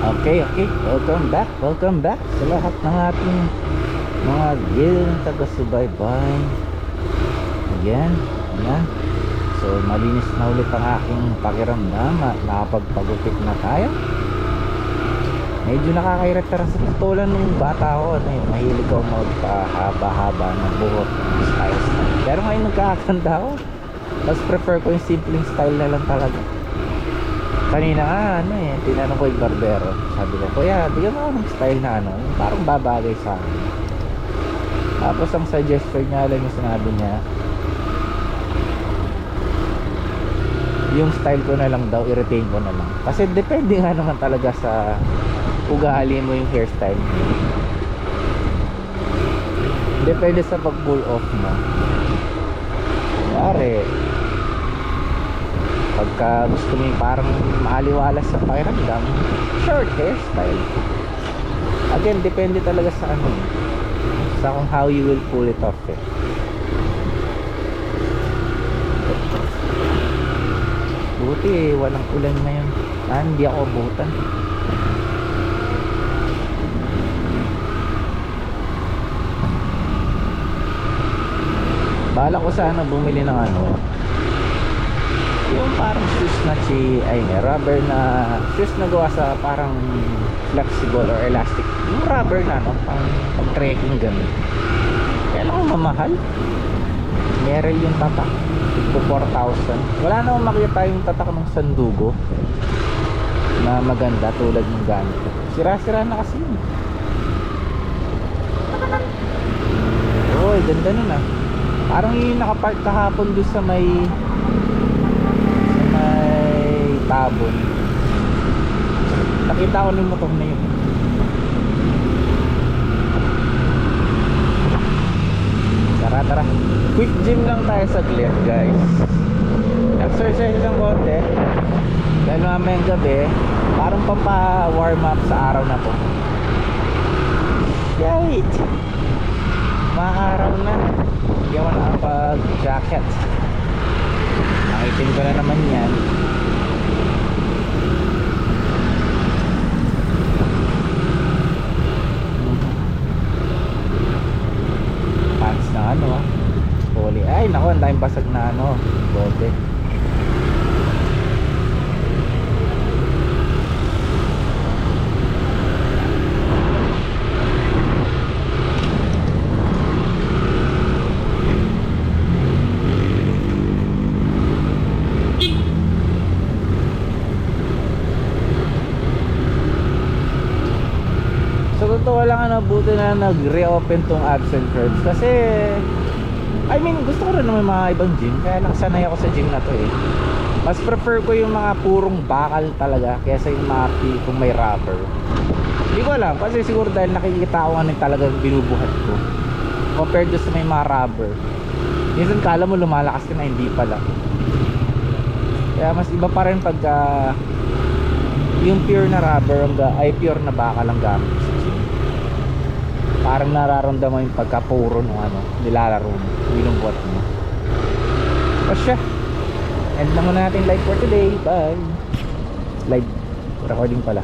Okay, okay. Welcome back sa lahat ng ating mga gilid taga-subaybay. Again, ayan. So, malinis na ulit ang aking pakiramdam at nakapagpagupit na tayo. Medyo nakakairetara sa pistola nung bata ako. Mahilig ako magpahaba-haba ng buhok ng style. Pero ngayon nagkakaganda ako. Mas prefer ko yung simpleng style na lang talaga. Kanina tinanong ko yung barbero. Sabi ko, kuya, bigyan mo ako ng style na parang babagay sa akin. Tapos ang suggestion niya, alam yung sinabi niya, yung style ko na lang daw, i-retain ko na lang. Kasi depende nga naman talaga sa ugali mo yung hairstyle. Depende sa pag-pull off mo. Pare, pagka gusto mo yung parang maaliwalas sa pakiramdam, short hairstyle. Again, depende talaga sa sa kung how you will pull it off Buti walang ulan ngayon. Hindi ako abutan. Bala ko sana bumili ng yung parang shoes na rubber na shoes na gawa sa parang flexible or elastic, yung rubber na pang trekking ganun. Kaya lang mamahal. Meron yung tatak ito 4,000. Wala namang makita yung tatak ng Sandugo na maganda tulad ng ganito. Sira-sira na kasi yun. Ganda nun parang yung nakapark kahapon doon sa may tabon. Nakita ko ng motor na yun. Tara, quick gym lang tayo sa clear, guys. Exercise lang konti dahil mamayang gabi parang pampa-warm up sa araw na to. Yay! Maaraw na, hindi ako nakapag-jacket. Nakitin ko na naman yan. Pants na poly. Ay naku, ang daming basag na bote. Totoo lang buti na nag-reopen tong Absent Curbs kasi gusto ko rin naman mga ibang gym, kaya lang sanay ako sa gym na to mas prefer ko yung mga purong bakal talaga kaysa yung mga kung may rubber. Hindi ko alam kasi siguro dahil nakikita ko talagang binubuhat ko compared to sa may mga rubber. Minsan kala mo lumalakas ka na, hindi pala. Kaya mas iba pa rin pagka yung pure na rubber pure na bakal ang gamit. Parang nararamdaman yung pagkapuro ng nilalaro mo, binubuhat mo. O siya, end na muna natin live for today. Bye. Live recording pala.